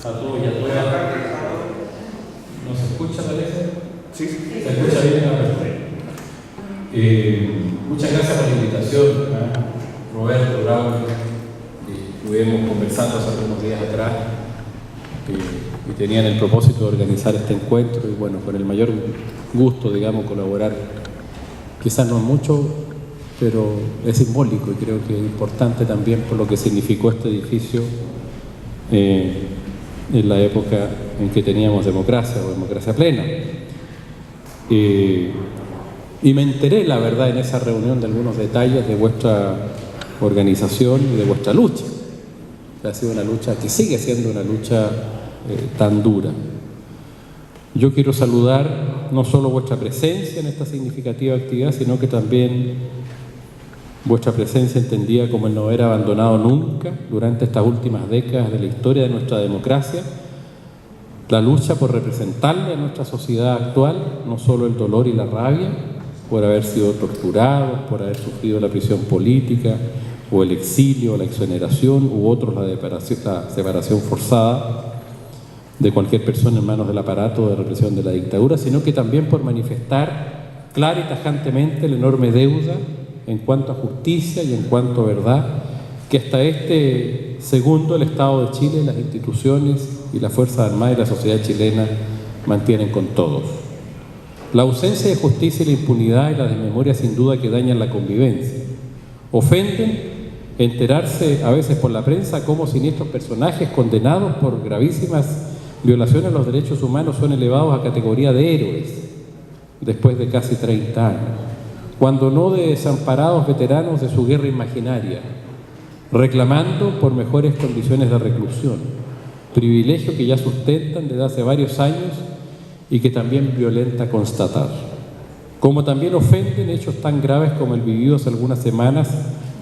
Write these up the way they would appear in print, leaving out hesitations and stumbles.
a todos y a todas. ¿Nos escucha, parece? Sí. ¿Se escucha bien? Muchas gracias por la invitación, Roberto, Raúl. Estuvimos conversando hace algunos días atrás y tenían el propósito de organizar este encuentro y bueno, con el mayor gusto, digamos, colaborar. Quizás no mucho, pero es simbólico y creo que es importante también por lo que significó este edificio en la época en que teníamos democracia o democracia plena. Y me enteré, la verdad, en esa reunión de algunos detalles de vuestra organización y de vuestra lucha. Ha sido una lucha que sigue siendo una lucha tan dura. Yo quiero saludar no solo vuestra presencia en esta significativa actividad, sino que también vuestra presencia entendida como el no haber abandonado nunca durante estas últimas décadas de la historia de nuestra democracia, la lucha por representarle a nuestra sociedad actual, no solo el dolor y la rabia, por haber sido torturados, por haber sufrido la prisión política, o el exilio, o la exoneración, u otros la separación forzada de cualquier persona en manos del aparato de represión de la dictadura, sino que también por manifestar clara y tajantemente la enorme deuda en cuanto a justicia y en cuanto a verdad que hasta este segundo el Estado de Chile, las instituciones y las Fuerzas Armadas y la sociedad chilena mantienen con todos. La ausencia de justicia y la impunidad y la desmemoria sin duda que dañan la convivencia. Ofenden enterarse a veces por la prensa cómo siniestros personajes condenados por gravísimas violaciones a los derechos humanos son elevados a categoría de héroes después de casi 30 años, cuando no de desamparados veteranos de su guerra imaginaria, reclamando por mejores condiciones de reclusión, privilegio que ya sustentan desde hace varios años y que también violenta constatar. Como también ofenden hechos tan graves como el vivido hace algunas semanas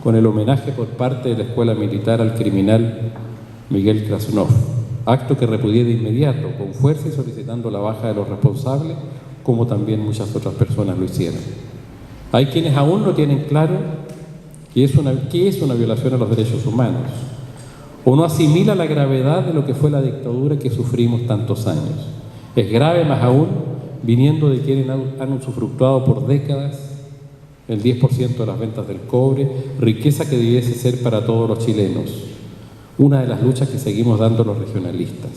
con el homenaje por parte de la Escuela Militar al criminal Miguel Krasnov, acto que repudié de inmediato, con fuerza y solicitando la baja de los responsables, como también muchas otras personas lo hicieron. Hay quienes aún no tienen claro qué es una violación a los derechos humanos, o no asimila la gravedad de lo que fue la dictadura que sufrimos tantos años. Es grave más aún viniendo de quienes han usufructuado por décadas el 10% de las ventas del cobre, riqueza que debiese ser para todos los chilenos. Una de las luchas que seguimos dando los regionalistas.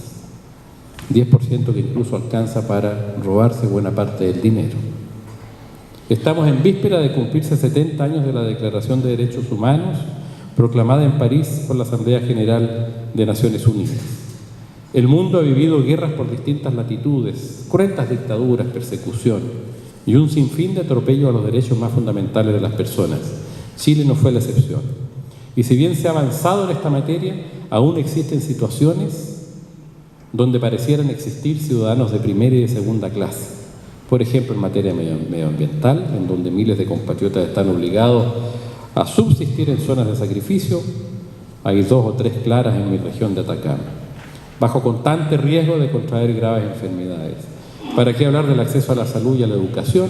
10% que incluso alcanza para robarse buena parte del dinero. Estamos en víspera de cumplirse 70 años de la Declaración de Derechos Humanos, proclamada en París por la Asamblea General de Naciones Unidas. El mundo ha vivido guerras por distintas latitudes, cruentas dictaduras, persecución y un sinfín de atropellos a los derechos más fundamentales de las personas. Chile no fue la excepción. Y si bien se ha avanzado en esta materia, aún existen situaciones donde parecieran existir ciudadanos de primera y de segunda clase. Por ejemplo, en materia medioambiental, en donde miles de compatriotas están obligados a subsistir en zonas de sacrificio, hay 2 o 3 claras en mi región de Atacama, bajo constante riesgo de contraer graves enfermedades. ¿Para qué hablar del acceso a la salud y a la educación?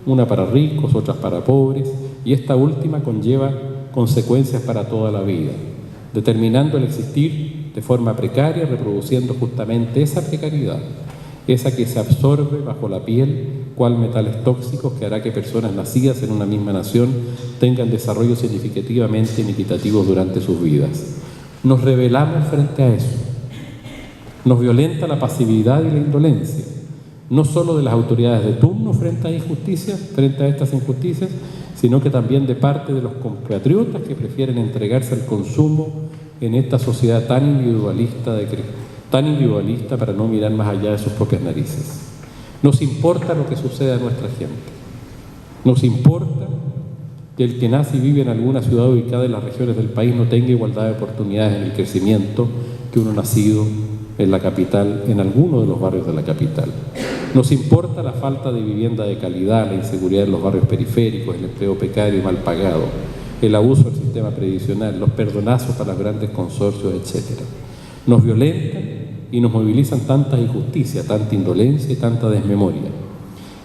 Una para ricos, otras para pobres, y esta última conlleva consecuencias para toda la vida, determinando el existir de forma precaria, reproduciendo justamente esa precariedad, esa que se absorbe bajo la piel, cual metales tóxicos, que hará que personas nacidas en una misma nación tengan desarrollos significativamente inequitativos durante sus vidas. Nos rebelamos frente a eso. Nos violenta la pasividad y la indolencia, no solo de las autoridades de turno frente a estas injusticias, sino que también de parte de los compatriotas que prefieren entregarse al consumo en esta sociedad tan individualista para no mirar más allá de sus propias narices. Nos importa lo que sucede a nuestra gente. Nos importa que el que nace y vive en alguna ciudad ubicada en las regiones del país no tenga igualdad de oportunidades en el crecimiento que uno nacido en la capital, en alguno de los barrios de la capital. Nos importa la falta de vivienda de calidad, la inseguridad en los barrios periféricos, el empleo precario y mal pagado, el abuso del sistema previsional, los perdonazos para los grandes consorcios, etc. Nos violentan y nos movilizan tantas injusticias, tanta indolencia y tanta desmemoria.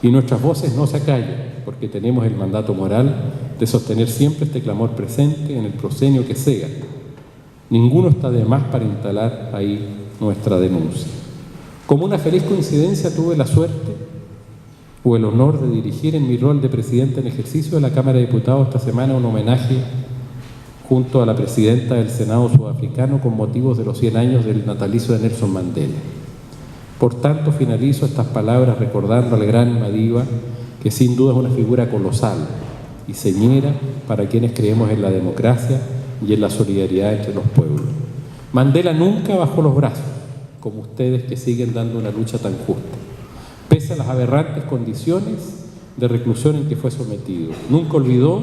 Y nuestras voces no se acallan, porque tenemos el mandato moral de sostener siempre este clamor presente en el proscenio que sea, Ninguno está de más para instalar ahí nuestra denuncia. Como una feliz coincidencia, tuve la suerte o el honor de dirigir en mi rol de presidente en ejercicio de la Cámara de Diputados esta semana un homenaje junto a la presidenta del Senado sudafricano con motivos de los 100 años del natalicio de Nelson Mandela. Por tanto, finalizo estas palabras recordando al gran Madiba, que sin duda es una figura colosal y señera para quienes creemos en la democracia y en la solidaridad entre los pueblos. Mandela nunca bajó los brazos, como ustedes que siguen dando una lucha tan justa, pese a las aberrantes condiciones de reclusión en que fue sometido. Nunca olvidó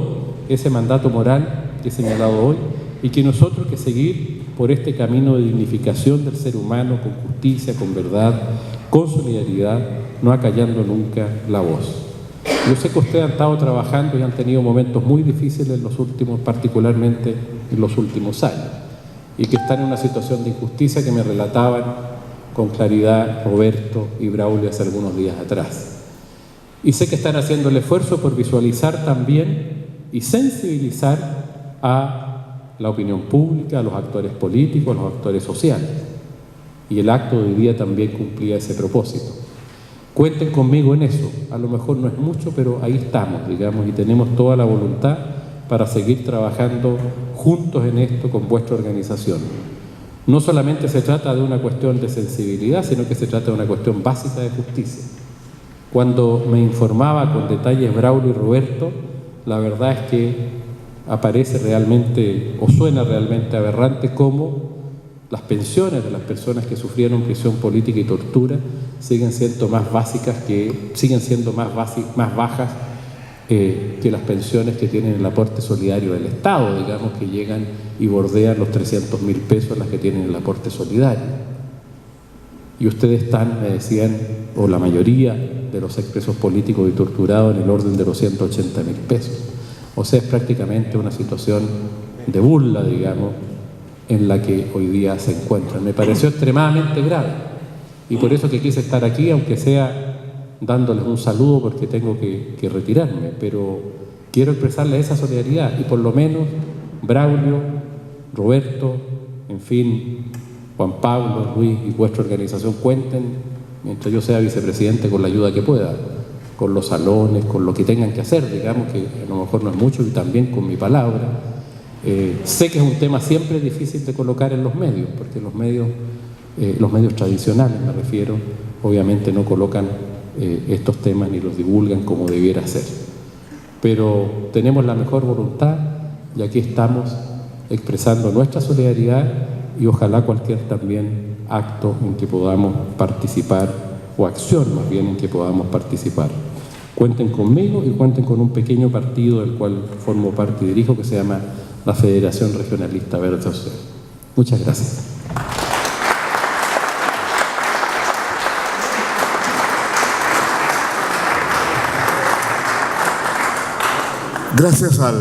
ese mandato moral que he señalado hoy y que nosotros que seguir por este camino de dignificación del ser humano con justicia, con verdad, con solidaridad, no acallando nunca la voz. Yo sé que ustedes han estado trabajando y han tenido momentos muy difíciles en los últimos, particularmente en los últimos años, y que están en una situación de injusticia que me relataban con claridad Roberto y Braulio hace algunos días atrás. Y sé que están haciendo el esfuerzo por visualizar también y sensibilizar a la opinión pública, a los actores políticos, a los actores sociales. Y el acto de hoy día también cumplía ese propósito. Cuenten conmigo en eso. A lo mejor no es mucho, pero ahí estamos, digamos, y tenemos toda la voluntad para seguir trabajando juntos en esto con vuestra organización. No solamente se trata de una cuestión de sensibilidad, sino que se trata de una cuestión básica de justicia. Cuando me informaba con detalles Braulio y Roberto, la verdad es que aparece realmente, o suena realmente aberrante, cómo las pensiones de las personas que sufrieron prisión política y tortura siguen siendo más básicas más bajas que las pensiones que tienen el aporte solidario del Estado, digamos, que llegan y bordean los 300.000 pesos las que tienen el aporte solidario. Y ustedes están, me decían, o la mayoría de los expresos políticos y torturados en el orden de los 180.000 pesos. O sea, es prácticamente una situación de burla, digamos, en la que hoy día se encuentran. Me pareció extremadamente grave y por eso que quise estar aquí, aunque sea dándoles un saludo porque tengo que retirarme, pero quiero expresarles esa solidaridad y por lo menos Braulio, Roberto, en fin, Juan Pablo, Luis y vuestra organización cuenten, mientras yo sea vicepresidente, con la ayuda que pueda, con los salones, con lo que tengan que hacer, digamos, que a lo mejor no es mucho, y también con mi palabra. Sé que es un tema siempre difícil de colocar en los medios, porque los medios tradicionales, me refiero, obviamente no colocan estos temas ni los divulgan como debiera ser. Pero tenemos la mejor voluntad y aquí estamos expresando nuestra solidaridad y ojalá cualquier también acto en que podamos participar, o acción más bien en que podamos participar. Cuenten conmigo y cuenten con un pequeño partido del cual formo parte y dirijo, que se llama la Federación Regionalista Verde Social. Muchas gracias. Gracias a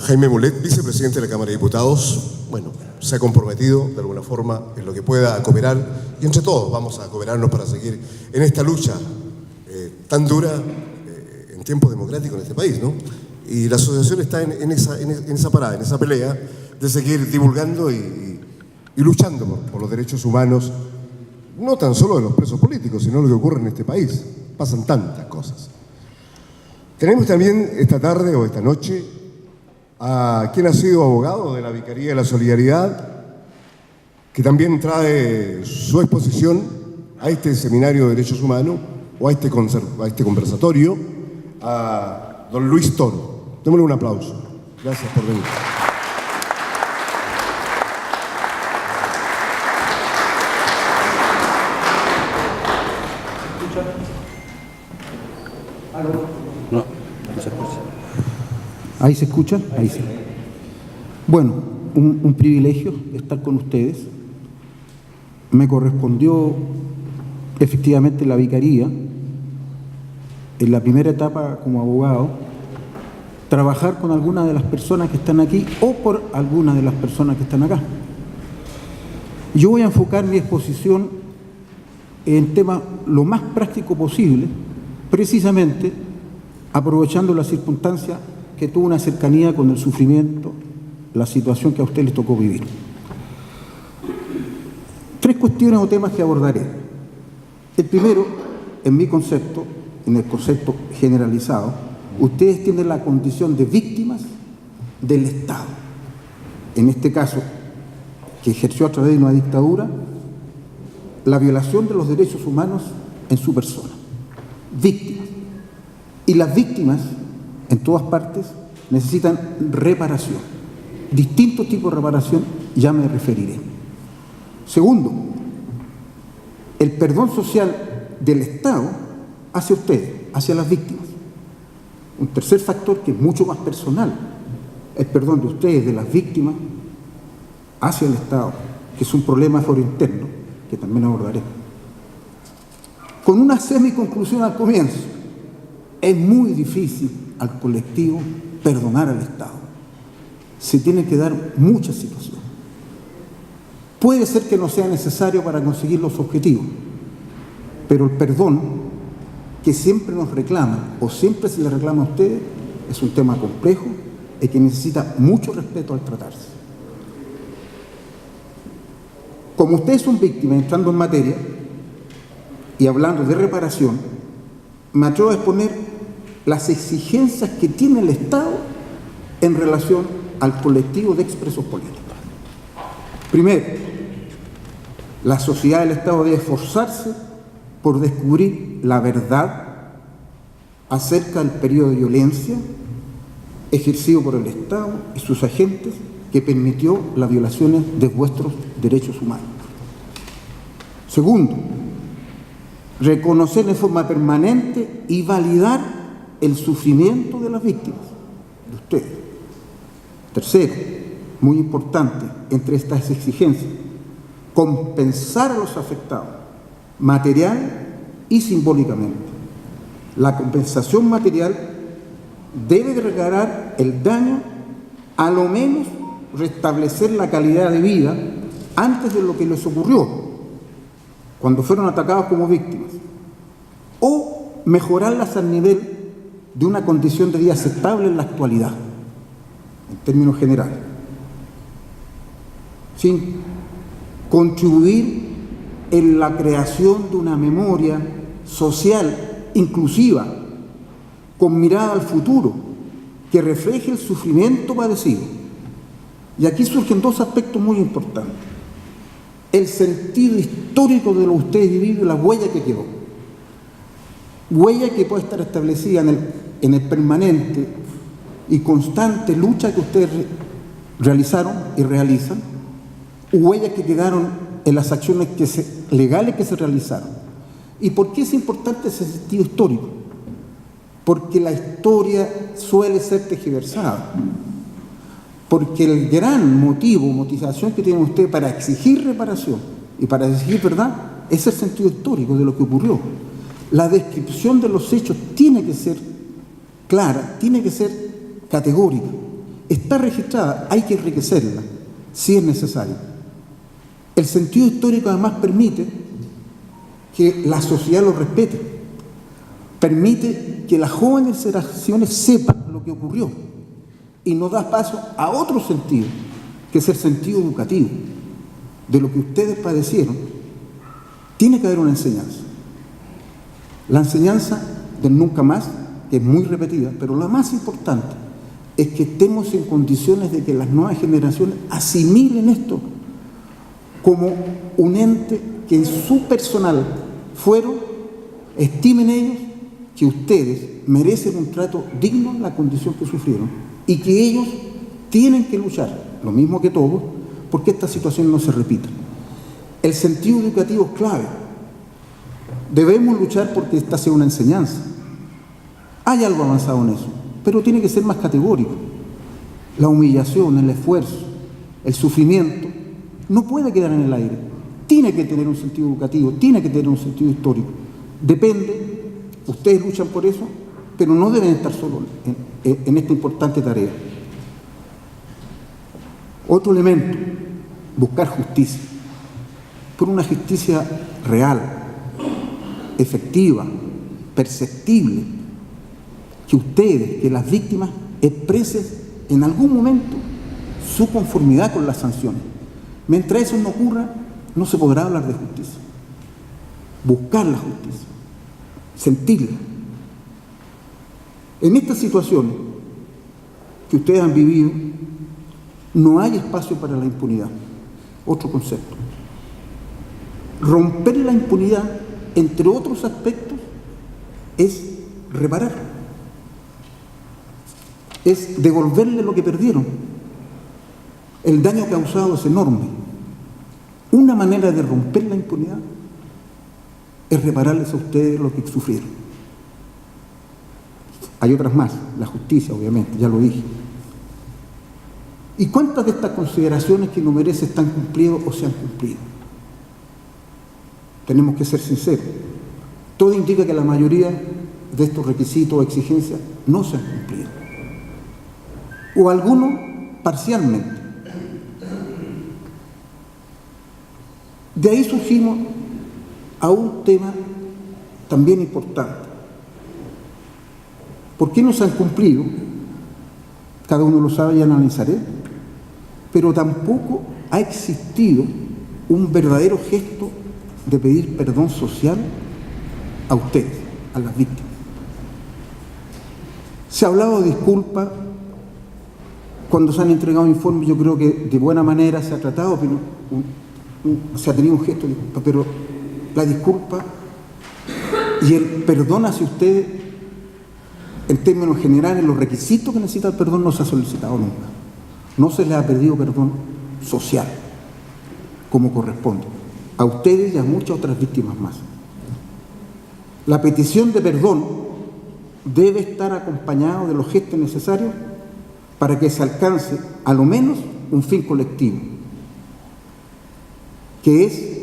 Jaime Mulet, vicepresidente de la Cámara de Diputados. Bueno, se ha comprometido de alguna forma en lo que pueda cooperar y entre todos vamos a cooperarnos para seguir en esta lucha tan dura en tiempos democráticos en este país, ¿no? Y la asociación está en esa parada, en esa pelea de seguir divulgando y luchando por los derechos humanos, no tan solo de los presos políticos, sino lo que ocurre en este país. Pasan tantas cosas. Tenemos también esta tarde o esta noche a quien ha sido abogado de la Vicaría de la Solidaridad, que también trae su exposición a este seminario de derechos humanos o a este conversatorio, a don Luis Toro. Démosle un aplauso. Gracias por venir. No, no se escucha. ¿Ahí se escucha? Ahí sí. Bueno, un privilegio estar con ustedes. Me correspondió efectivamente la vicaría, en la primera etapa como abogado, trabajar con algunas de las personas que están aquí o por algunas de las personas que están acá. Yo voy a enfocar mi exposición en temas lo más práctico posible, precisamente aprovechando la circunstancia que tuvo una cercanía con el sufrimiento, la situación que a usted les tocó vivir. 3 cuestiones o temas que abordaré. El primero, en mi concepto, en el concepto generalizado, ustedes tienen la condición de víctimas del Estado. En este caso, que ejerció a través de una dictadura, la violación de los derechos humanos en su persona. Víctimas. Y las víctimas, en todas partes, necesitan reparación. Distintos tipos de reparación, ya me referiré. Segundo, el perdón social del Estado hacia ustedes, hacia las víctimas. Un tercer factor que es mucho más personal, el perdón de ustedes, de las víctimas, hacia el Estado, que es un problema foro interno, que también abordaré. Con una semiconclusión al comienzo, es muy difícil al colectivo perdonar al Estado. Se tienen que dar muchas situaciones. Puede ser que no sea necesario para conseguir los objetivos, pero el perdón que siempre nos reclaman, o siempre se le reclama a ustedes, es un tema complejo y que necesita mucho respeto al tratarse. Como ustedes son víctimas, entrando en materia y hablando de reparación, me atrevo a exponer las exigencias que tiene el Estado en relación al colectivo de expresos políticos. Primero, la sociedad del Estado debe esforzarse por descubrir la verdad acerca del periodo de violencia ejercido por el Estado y sus agentes que permitió las violaciones de vuestros derechos humanos. Segundo, reconocer de forma permanente y validar el sufrimiento de las víctimas, de ustedes. Tercero, muy importante, entre estas exigencias, compensar a los afectados, material y simbólicamente. La compensación material debe reparar el daño, a lo menos restablecer la calidad de vida antes de lo que les ocurrió, cuando fueron atacados como víctimas, o mejorarlas al nivel de una condición de vida aceptable en la actualidad, en términos generales. ¿Sí? Contribuir en la creación de una memoria social inclusiva, con mirada al futuro, que refleje el sufrimiento padecido. Y aquí surgen 2 aspectos muy importantes. El sentido histórico de lo que ustedes vivido y la huella que quedó. Huella que puede estar establecida en el permanente y constante lucha que ustedes realizaron y realizan, huellas que quedaron en las acciones legales que se realizaron. ¿Y por qué es importante ese sentido histórico? Porque la historia suele ser tergiversada. Porque el gran motivación que tienen ustedes para exigir reparación y para exigir verdad es el sentido histórico de lo que ocurrió. La descripción de los hechos tiene que ser clara, tiene que ser categórica. Está registrada, hay que enriquecerla, si es necesario. El sentido histórico además permite que la sociedad lo respete, permite que las jóvenes generaciones sepan lo que ocurrió y no da paso a otro sentido, que es el sentido educativo. De lo que ustedes padecieron, tiene que haber una enseñanza. La enseñanza del nunca más, que es muy repetida, pero la más importante es que estemos en condiciones de que las nuevas generaciones asimilen esto como un ente que en su personal estimen ellos que ustedes merecen un trato digno en la condición que sufrieron y que ellos tienen que luchar, lo mismo que todos, porque esta situación no se repita. El sentido educativo es clave. Debemos luchar porque esta sea una enseñanza. Hay algo avanzado en eso, pero tiene que ser más categórico. La humillación, el esfuerzo, el sufrimiento, no puede quedar en el aire. Tiene que tener un sentido educativo, tiene que tener un sentido histórico. Depende, ustedes luchan por eso, pero no deben estar solos en esta importante tarea. Otro elemento, buscar justicia, por una justicia real, efectiva, perceptible, que ustedes, que las víctimas, expresen en algún momento su conformidad con las sanciones. Mientras eso no ocurra, no se podrá hablar de justicia. Buscar la justicia, sentirla. En estas situaciones que ustedes han vivido, no hay espacio para la impunidad. Otro concepto. Romper la impunidad, entre otros aspectos, es reparar. Es devolverle lo que perdieron. El daño causado es enorme. Una manera de romper la impunidad es repararles a ustedes lo que sufrieron. Hay otras más, la justicia, obviamente, ya lo dije. ¿Y cuántas de estas consideraciones que enumeré se están cumpliendo o se han cumplido? Tenemos que ser sinceros. Todo indica que la mayoría de estos requisitos o exigencias no se han cumplido. O algunos parcialmente. De ahí surgimos a un tema también importante. ¿Por qué no se han cumplido? Cada uno lo sabe y analizaré. Pero tampoco ha existido un verdadero gesto de pedir perdón social a ustedes, a las víctimas. Se ha hablado de disculpas cuando se han entregado informes. Yo creo que de buena manera se ha tratado, pero se ha tenido un gesto de disculpa, pero la disculpa y el perdón hacia ustedes, en términos generales, los requisitos que necesita el perdón no se ha solicitado nunca. No se les ha pedido perdón social, como corresponde, a ustedes y a muchas otras víctimas más. La petición de perdón debe estar acompañada de los gestos necesarios para que se alcance, a lo menos, un fin colectivo, que es,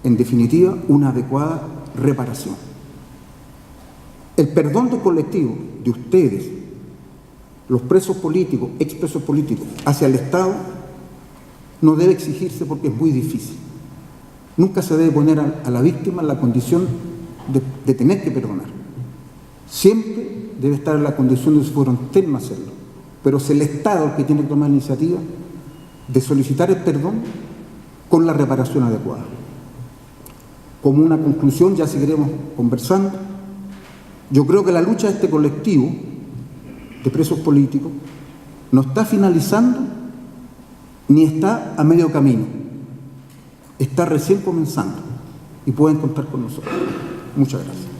en definitiva, una adecuada reparación. El perdón del colectivo, de ustedes, los presos políticos, expresos políticos, hacia el Estado, no debe exigirse porque es muy difícil. Nunca se debe poner a la víctima en la condición de tener que perdonar. Siempre debe estar en la condición de, si fueron temas, hacerlo. Pero es el Estado el que tiene que tomar la iniciativa de solicitar el perdón con la reparación adecuada. Como una conclusión, ya seguiremos conversando, yo creo que la lucha de este colectivo de presos políticos no está finalizando ni está a medio camino. Está recién comenzando y pueden contar con nosotros. Muchas gracias.